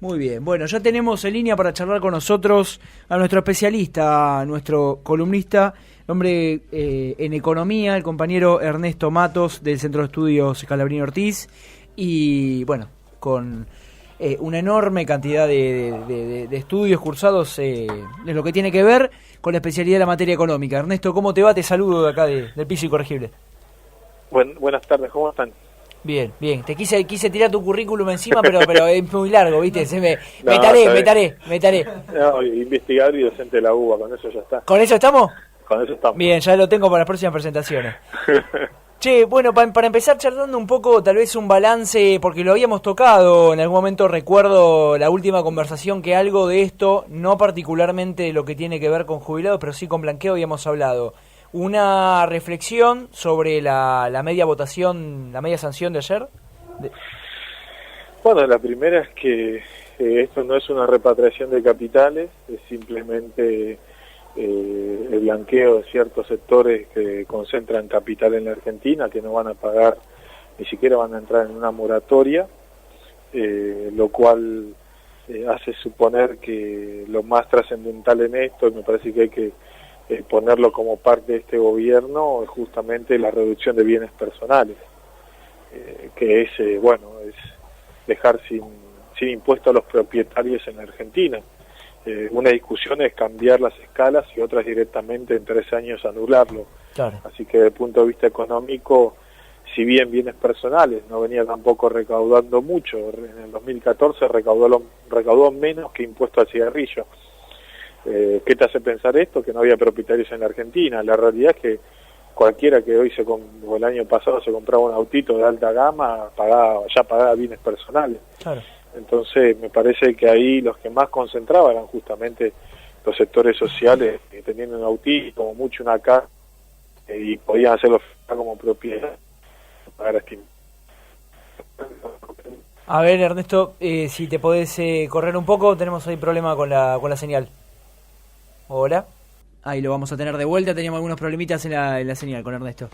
Muy bien, bueno, ya tenemos en línea para charlar con nosotros a nuestro especialista, a nuestro columnista, hombre en economía, el compañero Ernesto Matos del Centro de Estudios Scalabrini Ortiz, y bueno, con una enorme cantidad de estudios cursados en lo que tiene que ver con la especialidad de la materia económica. Ernesto, ¿cómo te va? Te saludo de acá del Piso Incorregible. Buenas tardes, ¿cómo están? Bien, bien. Te quise tirar tu currículum encima, pero es muy largo, ¿viste? Me taré. No, investigador y docente de la UBA, con eso ya está. ¿Con eso estamos? Con eso estamos. Bien, ya lo tengo para las próximas presentaciones. Che, bueno, para empezar charlando un poco, tal vez un balance, porque lo habíamos tocado en algún momento, recuerdo la última conversación que algo de esto, no particularmente lo que tiene que ver con jubilados, pero sí con blanqueo habíamos hablado. Una reflexión sobre la media votación, la media sanción de ayer. Bueno, la primera es que esto no es una repatriación de capitales, es simplemente el blanqueo de ciertos sectores que concentran capital en la Argentina, que no van a pagar, ni siquiera van a entrar en una moratoria, lo cual hace suponer que lo más trascendental en esto, y me parece que hay que ponerlo como parte de este gobierno, es justamente la reducción de bienes personales, que es dejar sin impuesto a los propietarios en Argentina. Una discusión es cambiar las escalas y otras directamente en 3 años anularlo. Claro. Así que desde el punto de vista económico, si bien bienes personales no venía tampoco recaudando mucho, en el 2014 recaudó menos que impuesto al cigarrillo. ¿Qué te hace pensar esto? Que no había propietarios en la Argentina. La realidad es que cualquiera que hoy o el año pasado se compraba un autito de alta gama ya pagaba bienes personales. Claro. Entonces me parece que ahí los que más concentraban eran justamente los sectores sociales, que tenían un autito, como mucho una casa, y podían hacerlo como propiedad. A ver, Ernesto, si te podés correr un poco, tenemos ahí problema con la señal. Hola. Ahí lo vamos a tener de vuelta, teníamos algunos problemitas en la señal con Ernesto.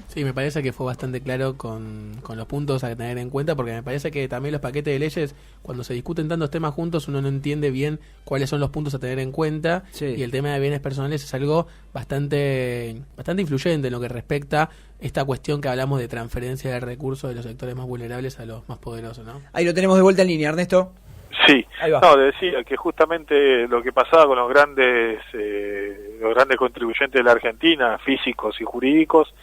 Sí, me parece que fue bastante claro con los puntos a tener en cuenta, porque me parece que también los paquetes de leyes, cuando se discuten tantos temas juntos, uno no entiende bien cuáles son los puntos a tener en cuenta, sí. Y el tema de bienes personales es algo bastante influyente en lo que respecta esta cuestión que hablamos de transferencia de recursos de los sectores más vulnerables a los más poderosos, ¿no? Ahí lo tenemos de vuelta en línea, Ernesto. Sí, no, decía que justamente lo que pasaba con los grandes contribuyentes de la Argentina, físicos y jurídicos,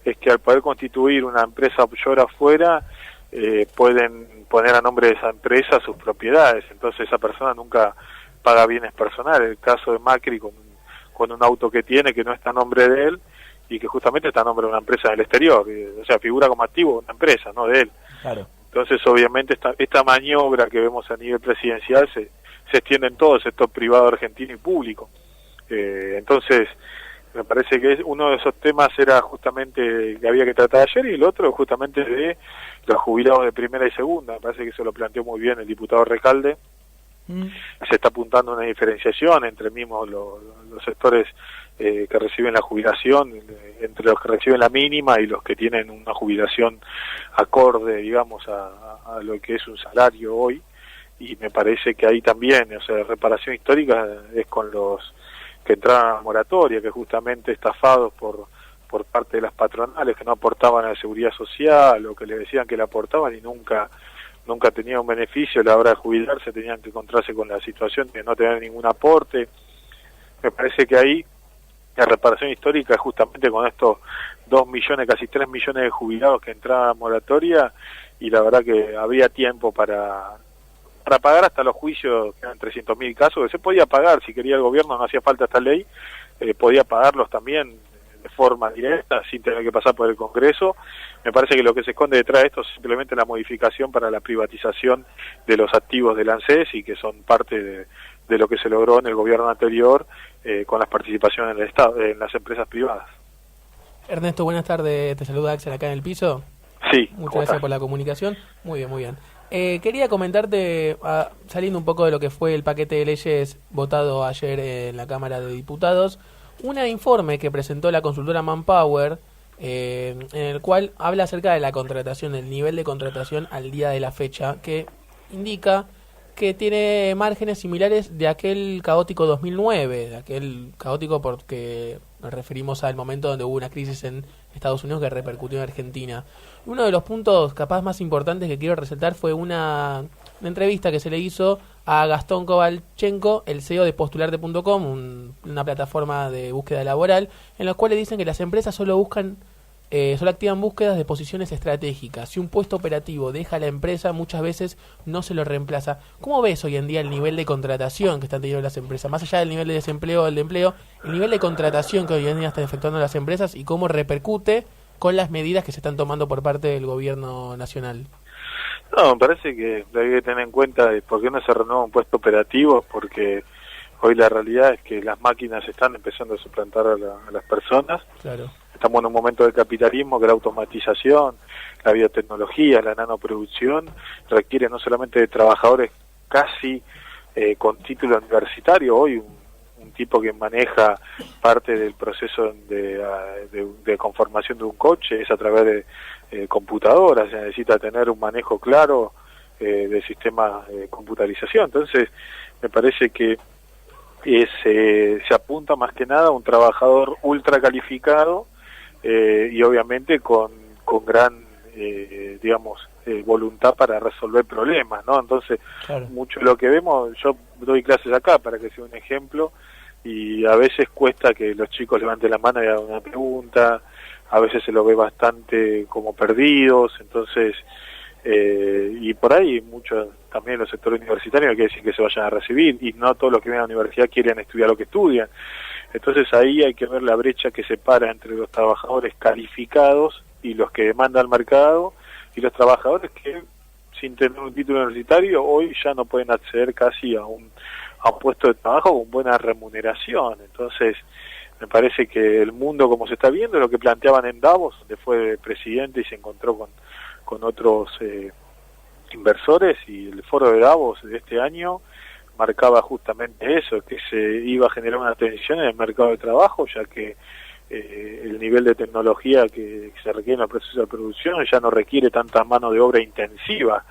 es que al poder constituir una empresa offshore afuera, pueden poner a nombre de esa empresa sus propiedades, entonces esa persona nunca paga bienes personales. El caso de Macri con un auto que tiene que no está a nombre de él y que justamente está a nombre de una empresa del exterior, o sea, figura como activo de una empresa, no de él. Claro. Entonces, obviamente, esta maniobra que vemos a nivel presidencial se extiende en todo el sector privado argentino y público. Entonces, me parece que uno de esos temas era justamente que había que tratar ayer, y el otro justamente de los jubilados de primera y segunda. Me parece que eso lo planteó muy bien el diputado Recalde. Se está apuntando a una diferenciación entre mismos los sectores que reciben la jubilación, entre los que reciben la mínima y los que tienen una jubilación acorde, digamos, a lo que es un salario hoy. Y me parece que ahí también, o sea, reparación histórica es con los que entraron a la moratoria, que justamente estafados por parte de las patronales, que no aportaban a la seguridad social, o que le decían que la aportaban y nunca tenían un beneficio. A la hora de jubilarse tenían que encontrarse con la situación de no tener ningún aporte. Me parece que ahí la reparación histórica es justamente con estos 2 millones, casi 3 millones de jubilados que entraban a moratoria, y la verdad que había tiempo para pagar hasta los juicios, que eran 300.000 casos, que se podía pagar, si quería el gobierno, no hacía falta esta ley, podía pagarlos también de forma directa, sin tener que pasar por el Congreso. Me parece que lo que se esconde detrás de esto es simplemente la modificación para la privatización de los activos del ANSES, y que son parte de lo que se logró en el gobierno anterior, con las participaciones del Estado, en las empresas privadas. Ernesto, buenas tardes, te saluda Axel acá en el piso. Sí. Muchas gracias por la comunicación. Muy bien, muy bien. Quería comentarte, saliendo un poco de lo que fue el paquete de leyes votado ayer en la Cámara de Diputados, un informe que presentó la consultora Manpower, en el cual habla acerca de la contratación, el nivel de contratación al día de la fecha, que indica que tiene márgenes similares de aquel caótico 2009, de aquel caótico porque nos referimos al momento donde hubo una crisis en Estados Unidos que repercutió en Argentina. Uno de los puntos capaz más importantes que quiero resaltar fue una entrevista que se le hizo a Gastón Kovalchenko, el CEO de Postularte.com, una plataforma de búsqueda laboral, en la cual le dicen que las empresas solo activan búsquedas de posiciones estratégicas. Si un puesto operativo deja a la empresa, muchas veces no se lo reemplaza. ¿Cómo ves hoy en día el nivel de contratación que están teniendo las empresas? Más allá del nivel de desempleo o del de empleo, el nivel de contratación que hoy en día están efectuando las empresas y cómo repercute con las medidas que se están tomando por parte del gobierno nacional. No, me parece que hay que tener en cuenta por qué no se renueva un puesto operativo, porque hoy la realidad es que las máquinas están empezando a suplantar a las personas. Claro. Estamos en un momento de capitalismo que la automatización, la biotecnología, la nanoproducción requiere no solamente de trabajadores casi con título universitario. Hoy un tipo que maneja parte del proceso de conformación de un coche es a través de computadoras. Se necesita tener un manejo claro del sistema de computarización. Entonces me parece que se apunta más que nada a un trabajador ultra calificado y obviamente con gran voluntad para resolver problemas, ¿no? Entonces, claro, mucho de lo que vemos, yo doy clases acá para que sea un ejemplo, y a veces cuesta que los chicos levanten la mano y hagan una pregunta, a veces se lo ve bastante como perdidos. Entonces, y por ahí muchos también los sectores universitarios no quiere decir que se vayan a recibir, y no todos los que vienen a la universidad quieren estudiar lo que estudian. Entonces ahí hay que ver la brecha que separa entre los trabajadores calificados y los que demanda el mercado, y los trabajadores que sin tener un título universitario hoy ya no pueden acceder casi a un puesto de trabajo con buena remuneración. Entonces me parece que el mundo como se está viendo, lo que planteaban en Davos, donde fue presidente y se encontró con otros inversores, y el foro de Davos de este año marcaba justamente eso, que se iba a generar una tensión en el mercado de trabajo, ya que el nivel de tecnología que se requiere en el proceso de producción ya no requiere tanta mano de obra intensiva,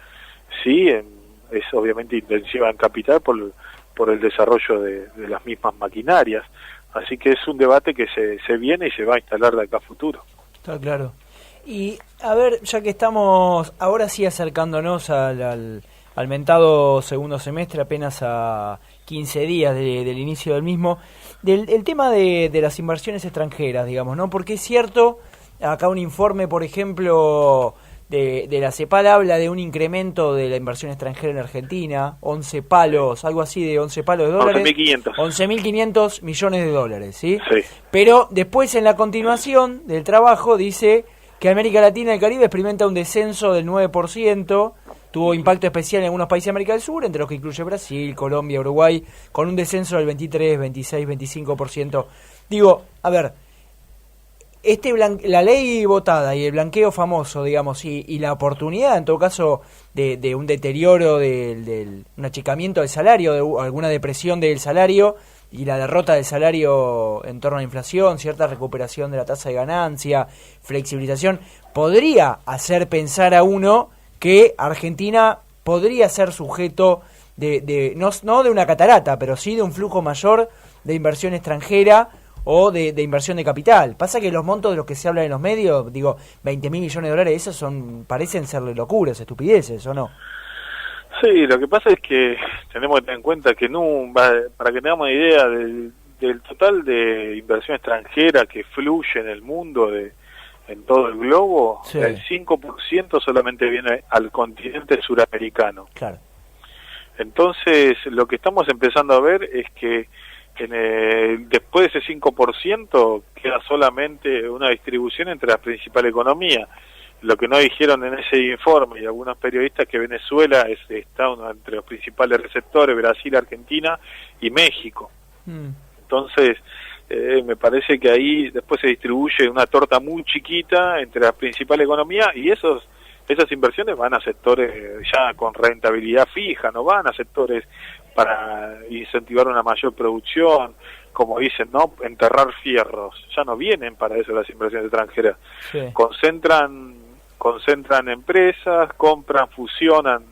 sí, es obviamente intensiva en capital por el desarrollo de las mismas maquinarias. Así que es un debate que se viene y se va a instalar de acá a futuro. Está claro. Y a ver, ya que estamos ahora sí acercándonos al mentado segundo semestre, apenas a 15 días del inicio del mismo, el tema de las inversiones extranjeras, digamos, ¿no? Porque es cierto, acá un informe, por ejemplo, de la CEPAL habla de un incremento de la inversión extranjera en Argentina, 11 palos, algo así de 11 palos de dólares. 11.500 millones de dólares, ¿sí? Sí. Pero después en la continuación del trabajo dice que América Latina y el Caribe experimenta un descenso del 9%, tuvo impacto especial en algunos países de América del Sur, entre los que incluye Brasil, Colombia, Uruguay, con un descenso del 23, 26, 25%. Digo, a ver, la ley votada y el blanqueo famoso, digamos, y la oportunidad, en todo caso, de un deterioro, un achicamiento del salario, de alguna depresión del salario, y la derrota del salario en torno a la inflación, cierta recuperación de la tasa de ganancia, flexibilización, podría hacer pensar a uno que Argentina podría ser sujeto no de una catarata, pero sí de un flujo mayor de inversión extranjera o de inversión de capital. Pasa que los montos de los que se habla en los medios, digo, 20.000 millones de dólares, esos parecen ser locuras, estupideces, ¿o no? Sí, lo que pasa es que tenemos que tener en cuenta que para que tengamos una idea del total de inversión extranjera que fluye en el mundo, en todo el globo, sí, el 5% solamente viene al continente suramericano. Claro. Entonces, lo que estamos empezando a ver es que después de ese 5% queda solamente una distribución entre las principales economías. Lo que no dijeron en ese informe y algunos periodistas, que Venezuela está entre los principales receptores, Brasil, Argentina y México. Entonces, me parece que ahí después se distribuye una torta muy chiquita entre las principales economías, y esas inversiones van a sectores ya con rentabilidad fija, no van a sectores para incentivar una mayor producción, como dicen, ¿no? Enterrar fierros. Ya no vienen para eso las inversiones extranjeras. Sí. Concentran empresas, compran, fusionan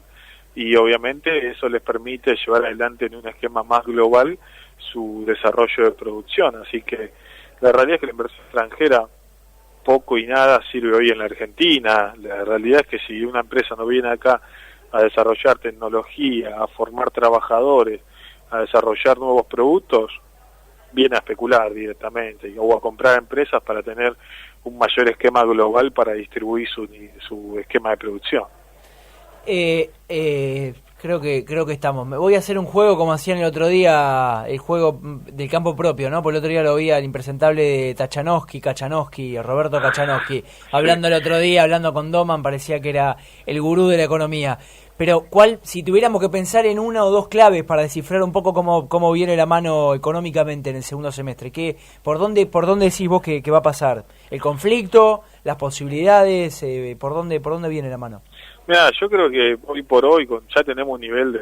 y obviamente eso les permite llevar adelante en un esquema más global su desarrollo de producción. Así que la realidad es que la inversión extranjera poco y nada sirve hoy en la Argentina. La realidad es que si una empresa no viene acá a desarrollar tecnología, a formar trabajadores, a desarrollar nuevos productos, viene a especular directamente o a comprar empresas para tener un mayor esquema global para distribuir su esquema de producción. Creo que estamos. Me voy a hacer un juego como hacían el otro día, el juego del campo propio, ¿no? Por el otro día lo vi al impresentable de Kachanowski, Roberto Kachanowski, hablando el otro día, hablando con Doman, parecía que era el gurú de la economía. Pero si tuviéramos que pensar en una o dos claves para descifrar un poco cómo viene la mano económicamente en el segundo semestre, ¿por dónde decís vos que va a pasar? ¿El conflicto? ¿Las posibilidades? ¿Por dónde viene la mano? Mira, yo creo que hoy por hoy ya tenemos un nivel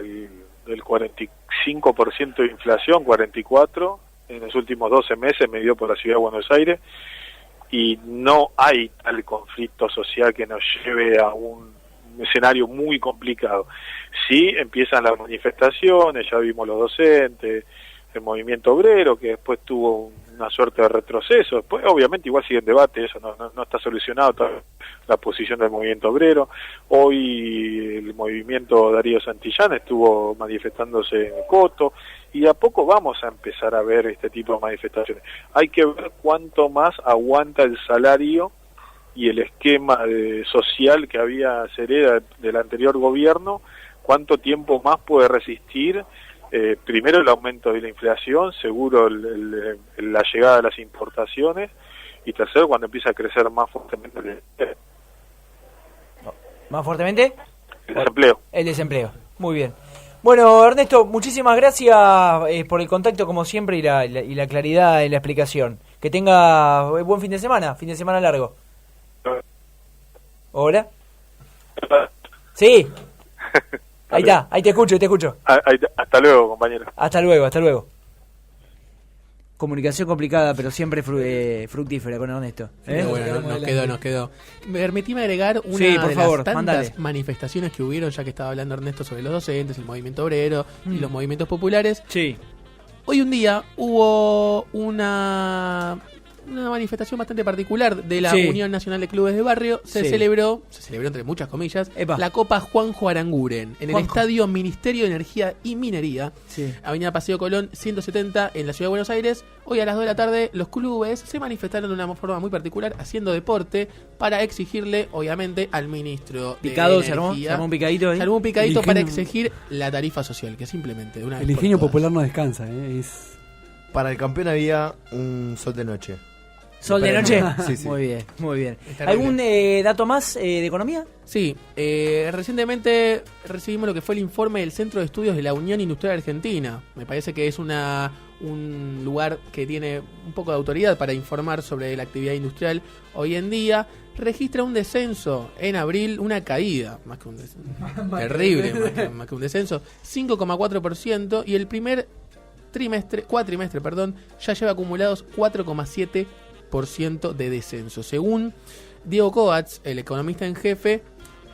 del 45% de inflación, 44%, en los últimos 12 meses medido por la Ciudad de Buenos Aires, y no hay tal conflicto social que nos lleve a un escenario muy complicado. Sí empiezan las manifestaciones, ya vimos los docentes, el movimiento obrero, que después tuvo una suerte de retroceso. Después, obviamente, igual sigue en debate, eso no está solucionado todavía, la posición del movimiento obrero. Hoy el movimiento Darío Santillán estuvo manifestándose en Coto, y a poco vamos a empezar a ver este tipo de manifestaciones. Hay que ver cuánto más aguanta el salario y el esquema social que se hereda del anterior gobierno, cuánto tiempo más puede resistir. Primero el aumento de la inflación, seguro la llegada de las importaciones, y tercero cuando empieza a crecer más fuertemente ¿Más fuertemente? El desempleo. El desempleo, muy bien. Bueno, Ernesto, muchísimas gracias por el contacto como siempre y la claridad en la explicación. Que tenga buen fin de semana largo. ¿Hola? Sí. Ahí está, ahí te escucho. Hasta luego, compañero. Hasta luego. Comunicación complicada, pero siempre fructífera con Ernesto. Bueno, nos quedó. Permitime agregar una por de favor, las tantas mandale. manifestaciones que hubieron, ya que estaba hablando Ernesto sobre los docentes, el movimiento obrero y los movimientos populares. Sí. Hoy un día hubo una manifestación bastante particular de la Unión Nacional de Clubes de Barrio. Se celebró entre muchas comillas, la Copa Juanjo Aranguren en el Estadio Ministerio de Energía y Minería, Avenida Paseo Colón 170 en la Ciudad de Buenos Aires. Hoy a las 2 de la tarde los clubes se manifestaron de una forma muy particular, haciendo deporte, para exigirle, obviamente, al ministro de Energía. ¿Se armó un picadito ahí? Se armó un picadito para exigir la tarifa social, que simplemente de una vez el ingenio popular no descansa, Para el campeón había un sol de noche. ¿Sol de noche? Sí. Muy bien. ¿Algún dato más de economía? Sí, recientemente recibimos lo que fue el informe del Centro de Estudios de la Unión Industrial Argentina. Me parece que es un lugar que tiene un poco de autoridad para informar sobre la actividad industrial hoy en día. Registra un descenso en abril, una caída, más que un descenso, terrible, más que un descenso, 5,4%, y el primer cuatrimestre, ya lleva acumulados 4,7% de descenso. Según Diego Coats, el economista en jefe,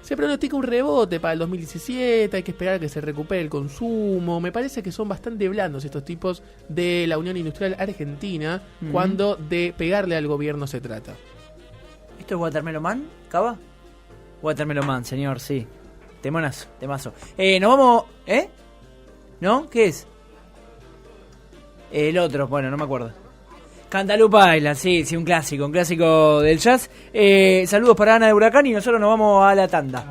se pronostica un rebote para el 2017, hay que esperar a que se recupere el consumo. Me parece que son bastante blandos estos tipos de la Unión Industrial Argentina cuando de pegarle al gobierno se trata. ¿Esto es Watermelon Man, Cava? Watermelon Man, señor, sí. Temazo. Nos vamos... ¿No? ¿Qué es? El otro, bueno, no me acuerdo. Cantaloupe Island, sí, un clásico del jazz. Saludos para Ana de Huracán y nosotros nos vamos a la tanda.